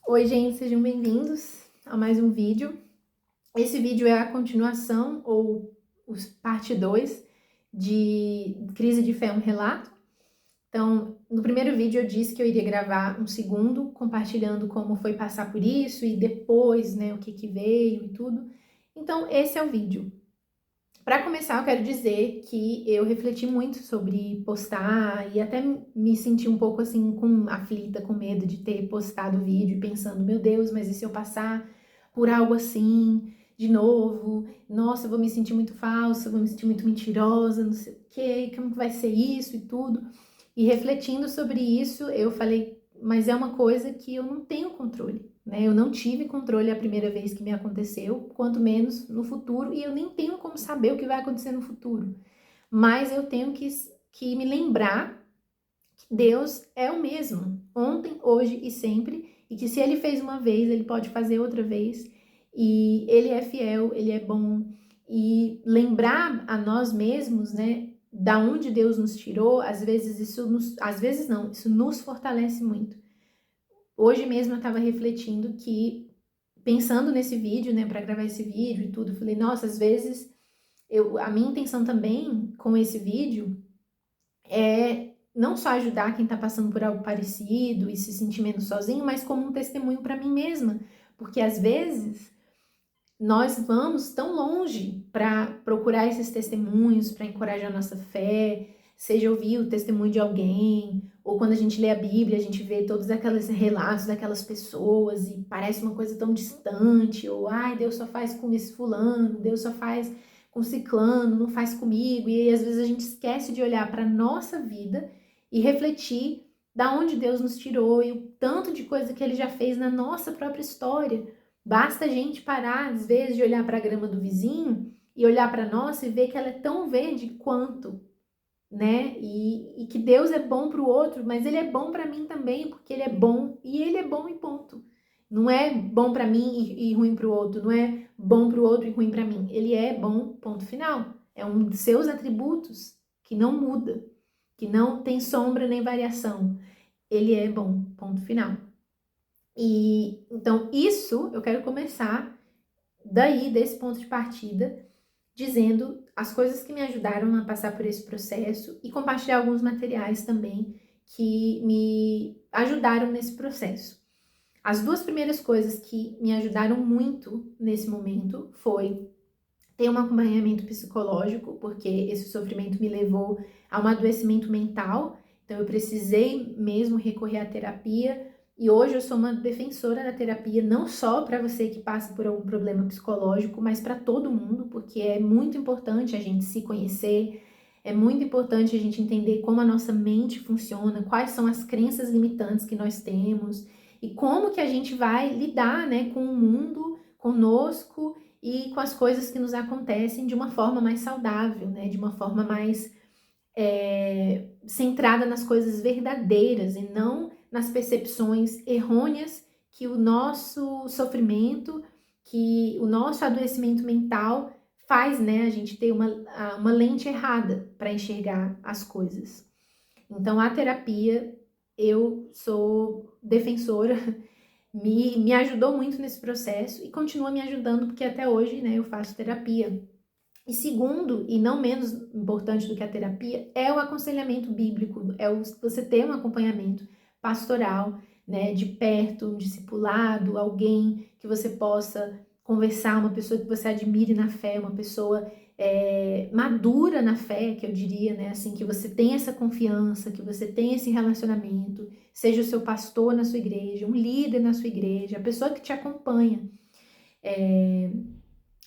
Oi, gente, sejam bem-vindos a mais um vídeo. Esse vídeo é a continuação, ou parte 2 de Crise de Fé, um relato. Então, no primeiro vídeo eu disse que eu iria gravar um segundo, compartilhando como foi passar por isso e depois, né, o que veio e tudo. Então, esse é o vídeo. Para começar, eu quero dizer que eu refleti muito sobre postar e até me senti um pouco assim, aflita, com medo de ter postado o vídeo, pensando, meu Deus, mas e se eu passar por algo assim de novo? Nossa, eu vou me sentir muito falsa, vou me sentir muito mentirosa, não sei o quê, como que vai ser isso e tudo. E refletindo sobre isso, eu falei, mas é uma coisa que eu não tenho controle, né? Eu não tive controle a primeira vez que me aconteceu, quanto menos no futuro, e eu nem tenho como saber o que vai acontecer no futuro. Mas eu tenho que me lembrar que Deus é o mesmo, ontem, hoje e sempre, e que se Ele fez uma vez, Ele pode fazer outra vez, e Ele é fiel, Ele é bom, e lembrar a nós mesmos, né, da onde Deus nos tirou, às vezes isso nos fortalece muito. Hoje mesmo eu estava refletindo que, pensando nesse vídeo, né, para gravar esse vídeo e tudo, falei, nossa, às vezes a minha intenção também com esse vídeo é não só ajudar quem está passando por algo parecido e se sentir menos sozinho, mas como um testemunho para mim mesma, porque às vezes nós vamos tão longe para procurar esses testemunhos, para encorajar a nossa fé, seja ouvir o testemunho de alguém, ou quando a gente lê a Bíblia, a gente vê todos aqueles relatos daquelas pessoas e parece uma coisa tão distante, ou ai, Deus só faz com esse fulano, Deus só faz com ciclano, não faz comigo, e aí às vezes a gente esquece de olhar para a nossa vida e refletir da onde Deus nos tirou e o tanto de coisa que Ele já fez na nossa própria história. Basta a gente parar, às vezes, de olhar para a grama do vizinho e olhar para a nossa e ver que ela é tão verde quanto, né? E que Deus é bom para o outro, mas Ele é bom para mim também, porque Ele é bom e Ele é bom e ponto. Não é bom para mim e ruim para o outro, não é bom para o outro e ruim para mim. Ele é bom, ponto final. É um de seus atributos que não muda, que não tem sombra nem variação. Ele é bom, ponto final. E então isso eu quero começar daí, desse ponto de partida, dizendo as coisas que me ajudaram a passar por esse processo e compartilhar alguns materiais também que me ajudaram nesse processo. As duas primeiras coisas que me ajudaram muito nesse momento foi ter um acompanhamento psicológico, porque esse sofrimento me levou a um adoecimento mental, então eu precisei mesmo recorrer à terapia. E hoje eu sou uma defensora da terapia, não só para você que passa por algum problema psicológico, mas para todo mundo, porque é muito importante a gente se conhecer, é muito importante a gente entender como a nossa mente funciona, quais são as crenças limitantes que nós temos e como que a gente vai lidar, né, com o mundo, conosco e com as coisas que nos acontecem de uma forma mais saudável, né, de uma forma mais centrada nas coisas verdadeiras e não nas percepções errôneas que o nosso sofrimento, que o nosso adoecimento mental faz, né, a gente ter uma lente errada para enxergar as coisas. Então, a terapia, eu sou defensora, me ajudou muito nesse processo e continua me ajudando, porque até hoje, né, eu faço terapia. E segundo, e não menos importante do que a terapia, é o aconselhamento bíblico, você ter um acompanhamento pastoral, né, de perto, um discipulado, alguém que você possa conversar, uma pessoa que você admire na fé, uma pessoa madura na fé, que eu diria, né, assim, que você tem essa confiança, que você tem esse relacionamento, seja o seu pastor na sua igreja, um líder na sua igreja, a pessoa que te acompanha,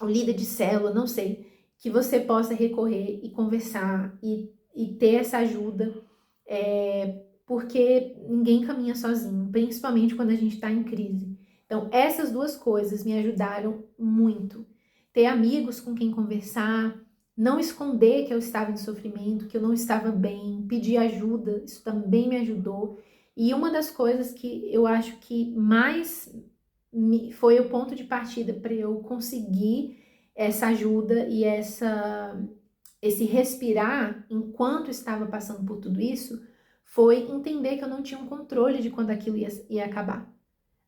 o líder de célula, não sei, que você possa recorrer e conversar e ter essa ajuda, porque ninguém caminha sozinho, principalmente quando a gente está em crise. Então, essas duas coisas me ajudaram muito. Ter amigos com quem conversar, não esconder que eu estava em sofrimento, que eu não estava bem, pedir ajuda, isso também me ajudou. E uma das coisas que eu acho que mais foi o ponto de partida para eu conseguir essa ajuda e esse respirar enquanto estava passando por tudo isso, foi entender que eu não tinha um controle de quando aquilo ia acabar.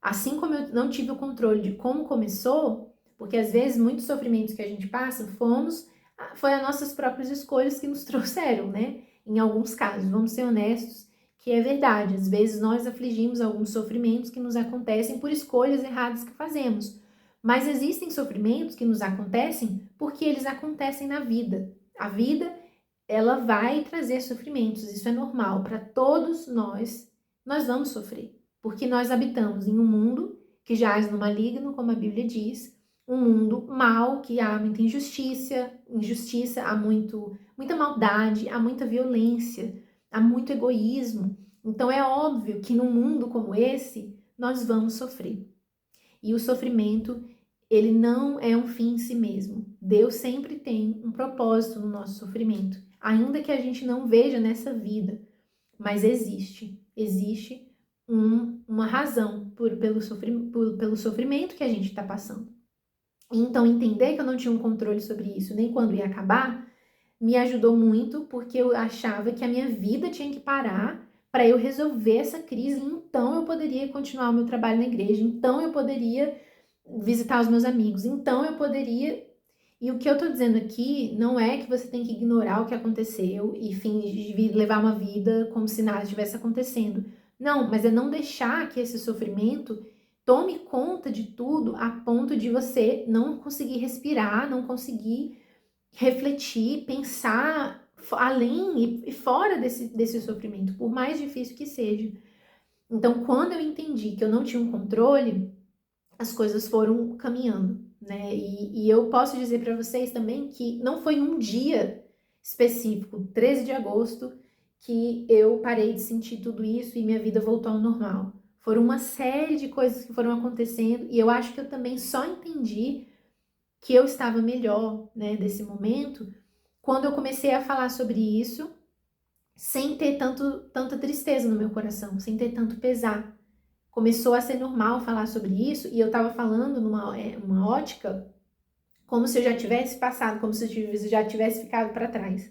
Assim como eu não tive o controle de como começou, porque às vezes muitos sofrimentos que a gente passa foi as nossas próprias escolhas que nos trouxeram, né? Em alguns casos, vamos ser honestos, que é verdade. Às vezes nós afligimos alguns sofrimentos que nos acontecem por escolhas erradas que fazemos. Mas existem sofrimentos que nos acontecem porque eles acontecem na vida. A vida, ela vai trazer sofrimentos, isso é normal para todos nós. Nós vamos sofrer, porque nós habitamos em um mundo que jaz no maligno, como a Bíblia diz, um mundo mau, que há muita injustiça, há muita maldade, há muita violência, há muito egoísmo. Então é óbvio que num mundo como esse, nós vamos sofrer. E o sofrimento, ele não é um fim em si mesmo. Deus sempre tem um propósito no nosso sofrimento, ainda que a gente não veja nessa vida, mas existe uma razão pelo sofrimento que a gente está passando. Então, entender que eu não tinha um controle sobre isso, nem quando ia acabar, me ajudou muito, porque eu achava que a minha vida tinha que parar para eu resolver essa crise, então eu poderia continuar o meu trabalho na igreja, então eu poderia visitar os meus amigos, então eu poderia... E o que eu tô dizendo aqui não é que você tem que ignorar o que aconteceu e fingir levar uma vida como se nada estivesse acontecendo. Não, mas é não deixar que esse sofrimento tome conta de tudo a ponto de você não conseguir respirar, não conseguir refletir, pensar além e fora desse sofrimento, por mais difícil que seja. Então, quando eu entendi que eu não tinha um controle, as coisas foram caminhando, né? E eu posso dizer para vocês também que não foi um dia específico, 13 de agosto, que eu parei de sentir tudo isso e minha vida voltou ao normal. Foram uma série de coisas que foram acontecendo e eu acho que eu também só entendi que eu estava melhor, né, desse momento, quando eu comecei a falar sobre isso, sem ter tanta tristeza no meu coração, sem ter tanto pesar. Começou a ser normal falar sobre isso e eu tava falando uma ótica como se eu já tivesse passado, como se eu já tivesse ficado para trás.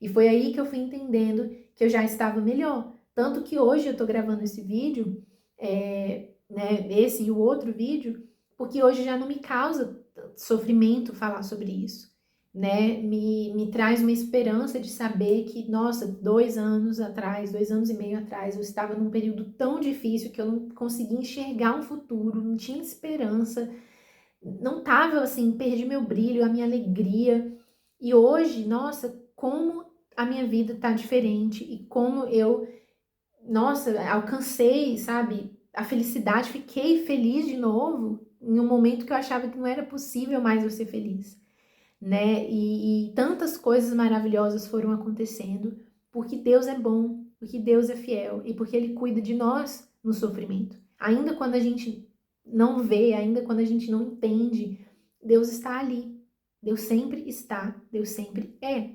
E foi aí que eu fui entendendo que eu já estava melhor. Tanto que hoje eu tô gravando esse vídeo, né, esse e o outro vídeo, porque hoje já não me causa sofrimento falar sobre isso, né? Me traz uma esperança de saber que, nossa, 2 anos atrás, 2 anos e meio atrás, eu estava num período tão difícil que eu não conseguia enxergar um futuro, não tinha esperança, não tava assim, perdi meu brilho, a minha alegria. E hoje, nossa, como a minha vida tá diferente e como eu, nossa, alcancei, sabe, a felicidade, fiquei feliz de novo em um momento que eu achava que não era possível mais eu ser feliz, né? E tantas coisas maravilhosas foram acontecendo porque Deus é bom, porque Deus é fiel e porque Ele cuida de nós no sofrimento. Ainda quando a gente não vê, ainda quando a gente não entende, Deus está ali. Deus sempre está, Deus sempre é.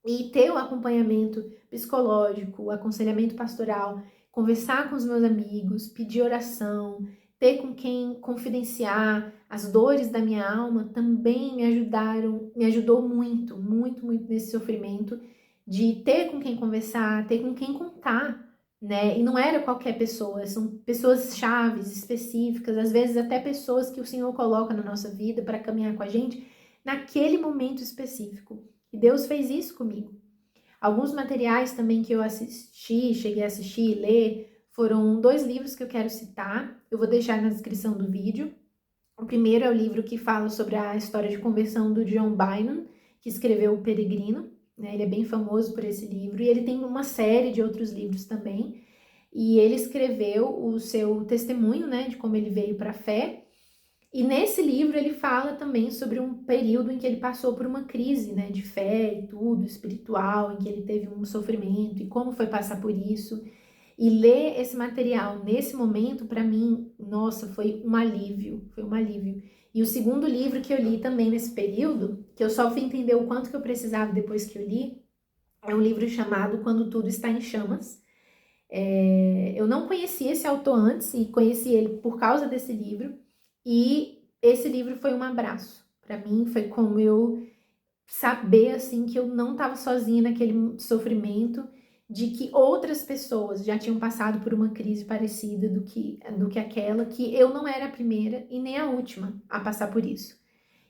E ter o acompanhamento psicológico, o aconselhamento pastoral, conversar com os meus amigos, pedir oração, ter com quem confidenciar as dores da minha alma também me ajudou muito, muito, muito nesse sofrimento de ter com quem conversar, ter com quem contar, né? E não era qualquer pessoa, são pessoas chaves, específicas, às vezes até pessoas que o Senhor coloca na nossa vida para caminhar com a gente naquele momento específico. E Deus fez isso comigo. Alguns materiais também que eu assisti, cheguei a assistir e ler, foram 2 livros que eu quero citar. Eu vou deixar na descrição do vídeo. O primeiro é o livro que fala sobre a história de conversão do John Bunyan, que escreveu O Peregrino, né? Ele é bem famoso por esse livro e ele tem uma série de outros livros também. E ele escreveu o seu testemunho, né, de como ele veio para a fé. E nesse livro ele fala também sobre um período em que ele passou por uma crise, né, de fé e tudo, espiritual, em que ele teve um sofrimento e como foi passar por isso. E ler esse material nesse momento, para mim, nossa, foi um alívio, foi um alívio. E o segundo livro que eu li também nesse período, que eu só fui entender o quanto que eu precisava depois que eu li, é um livro chamado Quando Tudo Está em Chamas. Eu não conhecia esse autor antes e conheci ele por causa desse livro. E esse livro foi um abraço. Para mim, foi como eu saber, assim, que eu não estava sozinha naquele sofrimento, de que outras pessoas já tinham passado por uma crise parecida do que aquela, que eu não era a primeira e nem a última a passar por isso.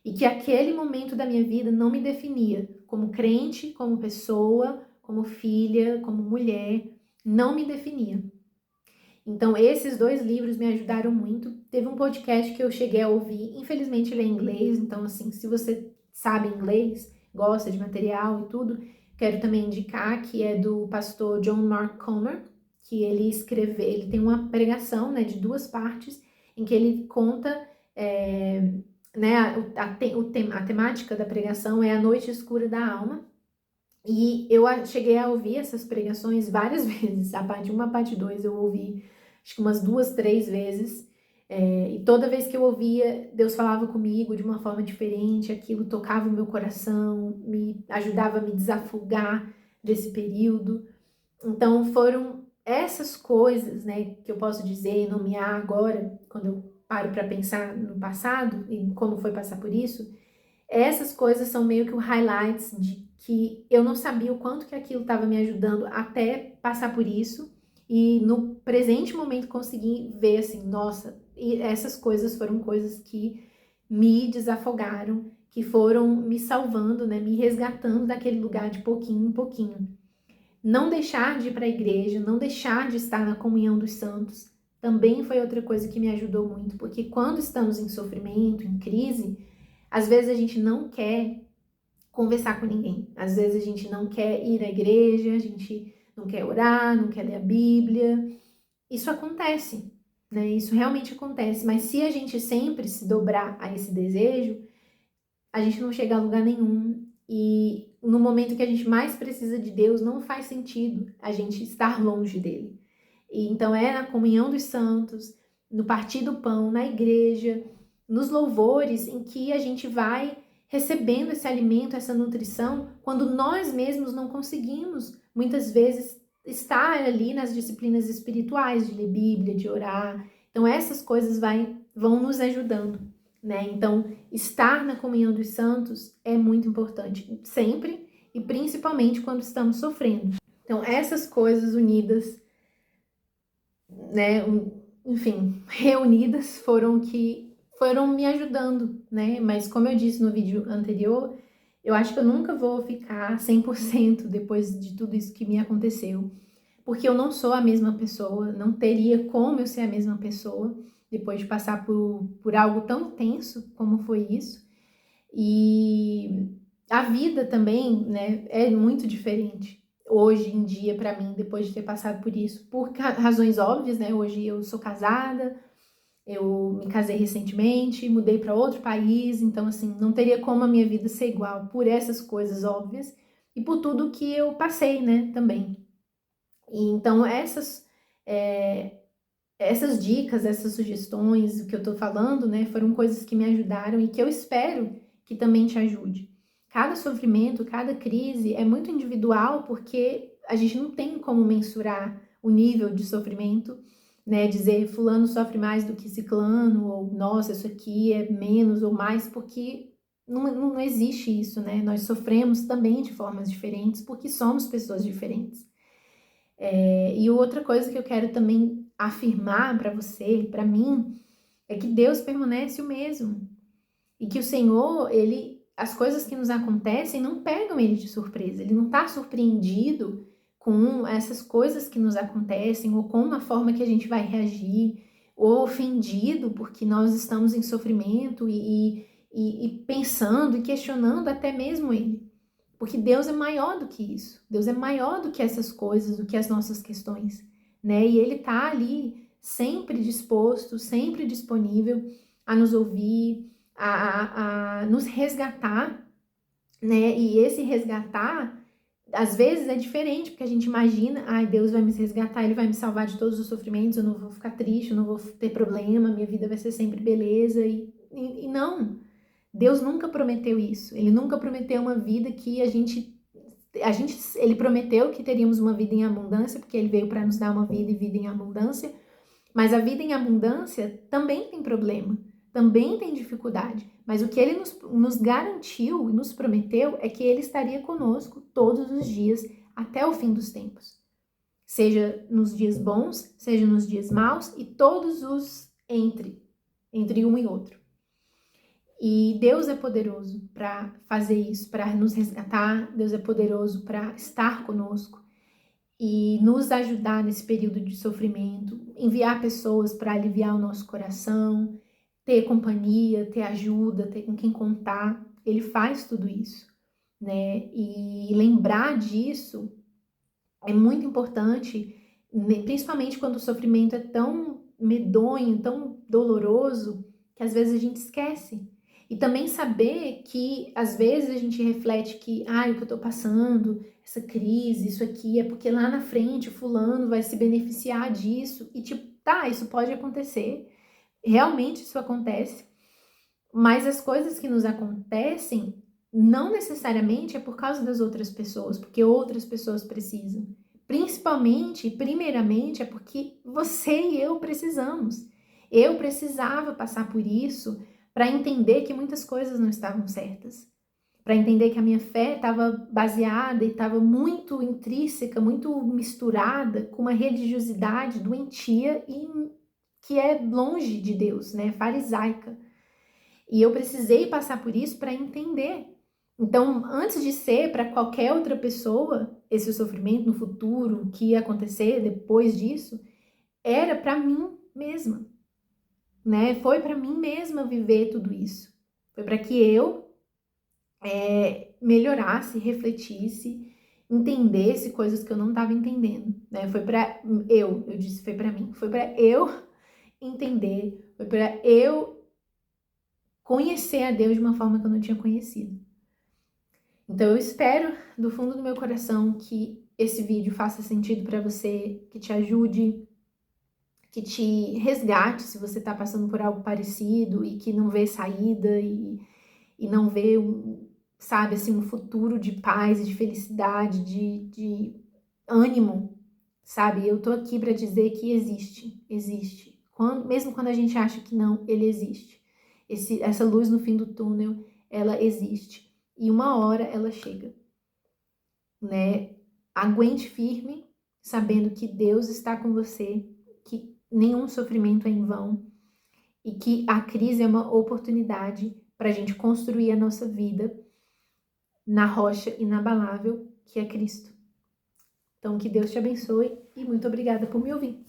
E que aquele momento da minha vida não me definia como crente, como pessoa, como filha, como mulher, não me definia. Então, esses 2 livros me ajudaram muito. Teve um podcast que eu cheguei a ouvir, infelizmente ele é em inglês, então assim, se você sabe inglês, gosta de material e tudo, quero também indicar que é do pastor John Mark Comer, que ele tem uma pregação, né, de 2 partes, em que ele conta, né, a temática da pregação é a noite escura da alma, e eu cheguei a ouvir essas pregações várias vezes, a parte 1, a parte 2 eu ouvi acho que umas 2, 3 vezes, e toda vez que eu ouvia, Deus falava comigo de uma forma diferente, aquilo tocava o meu coração, me ajudava a me desafogar desse período. Então foram essas coisas, né, que eu posso dizer e nomear agora, quando eu paro para pensar no passado e como foi passar por isso, essas coisas são meio que o highlights de que eu não sabia o quanto que aquilo estava me ajudando até passar por isso, e no presente momento consegui ver assim, nossa, e essas coisas foram coisas que me desafogaram, que foram me salvando, né, me resgatando daquele lugar de pouquinho em pouquinho. Não deixar de ir para a igreja, não deixar de estar na comunhão dos santos, também foi outra coisa que me ajudou muito, porque quando estamos em sofrimento, em crise, às vezes a gente não quer conversar com ninguém. Às vezes a gente não quer ir à igreja, a gente não quer orar, não quer ler a Bíblia. Isso acontece, né? Isso realmente acontece. Mas se a gente sempre se dobrar a esse desejo, a gente não chega a lugar nenhum. E no momento que a gente mais precisa de Deus, não faz sentido a gente estar longe dele. E então é na comunhão dos santos, no partir do pão, na igreja, nos louvores, em que a gente vai recebendo esse alimento, essa nutrição, quando nós mesmos não conseguimos, muitas vezes, estar ali nas disciplinas espirituais, de ler Bíblia, de orar. Então essas coisas vão nos ajudando, né? Então estar na comunhão dos santos é muito importante, sempre e principalmente quando estamos sofrendo. Então essas coisas unidas, né, enfim, reunidas foram me ajudando, né? Mas como eu disse no vídeo anterior, eu acho que eu nunca vou ficar 100% depois de tudo isso que me aconteceu, porque eu não sou a mesma pessoa, não teria como eu ser a mesma pessoa depois de passar por algo tão tenso como foi isso. E a vida também, né, é muito diferente hoje em dia para mim, depois de ter passado por isso, por razões óbvias, né? Hoje eu sou casada, eu me casei recentemente, mudei para outro país, então assim, não teria como a minha vida ser igual por essas coisas óbvias e por tudo que eu passei, né, também. E então essas dicas, essas sugestões, o que eu tô falando, né, foram coisas que me ajudaram e que eu espero que também te ajude. Cada sofrimento, cada crise é muito individual, porque a gente não tem como mensurar o nível de sofrimento, né, dizer fulano sofre mais do que ciclano, ou nossa, isso aqui é menos ou mais, porque não existe isso, né? Nós sofremos também de formas diferentes, porque somos pessoas diferentes. E outra coisa que eu quero também afirmar para você, para mim, é que Deus permanece o mesmo. E que o Senhor, as coisas que nos acontecem não pegam ele de surpresa. Ele não está surpreendido com essas coisas que nos acontecem, ou com a forma que a gente vai reagir, ou ofendido porque nós estamos em sofrimento e pensando e questionando até mesmo ele. Porque Deus é maior do que isso. Deus é maior do que essas coisas, do que as nossas questões, né? E Ele tá ali sempre disposto, sempre disponível a nos ouvir, a nos resgatar, né? E esse resgatar, às vezes é diferente, porque a gente imagina, ai, Deus vai me resgatar, Ele vai me salvar de todos os sofrimentos, eu não vou ficar triste, eu não vou ter problema, minha vida vai ser sempre beleza, e não. Deus nunca prometeu isso. Ele nunca prometeu uma vida que ele prometeu que teríamos uma vida em abundância, porque ele veio para nos dar uma vida e vida em abundância. Mas a vida em abundância também tem problema, também tem dificuldade. Mas o que ele nos garantiu e nos prometeu é que ele estaria conosco todos os dias até o fim dos tempos. seja nos dias bons, seja nos dias maus e todos os entre um e outro. E Deus é poderoso para fazer isso, para nos resgatar. Deus é poderoso para estar conosco e nos ajudar nesse período de sofrimento, enviar pessoas para aliviar o nosso coração, ter companhia, ter ajuda, ter com quem contar. Ele faz tudo isso, né? E lembrar disso é muito importante, principalmente quando o sofrimento é tão medonho, tão doloroso, que às vezes a gente esquece. E também saber que às vezes a gente reflete que, o que eu tô passando, essa crise, isso aqui, é porque lá na frente o fulano vai se beneficiar disso. E tipo, isso pode acontecer. Realmente isso acontece. Mas as coisas que nos acontecem não necessariamente é por causa das outras pessoas, porque outras pessoas precisam. Principalmente, primeiramente, é porque você e eu precisamos. Eu precisava passar por isso para entender que muitas coisas não estavam certas. Para entender que a minha fé estava baseada e estava muito intrínseca, muito misturada com uma religiosidade doentia e que é longe de Deus, né? Farisaica. E eu precisei passar por isso para entender. Então, antes de ser para qualquer outra pessoa, esse sofrimento no futuro, o que ia acontecer depois disso, era para mim mesma, né? Foi para mim mesma viver tudo isso. Foi para que eu melhorasse, refletisse, entendesse coisas que eu não estava entendendo, né? Foi para eu disse, foi para mim, foi para eu entender, foi para eu conhecer a Deus de uma forma que eu não tinha conhecido. Então eu espero do fundo do meu coração que esse vídeo faça sentido para você, que te ajude, que te resgate se você está passando por algo parecido e que não vê saída e não vê sabe, assim, um futuro de paz, de felicidade, de ânimo, sabe? Eu tô aqui para dizer que existe. Mesmo quando a gente acha que não, ele existe. Essa luz no fim do túnel, ela existe. E uma hora ela chega, né? Aguente firme, sabendo que Deus está com você, que nenhum sofrimento é em vão e que a crise é uma oportunidade para a gente construir a nossa vida na rocha inabalável que é Cristo. Então, que Deus te abençoe e muito obrigada por me ouvir.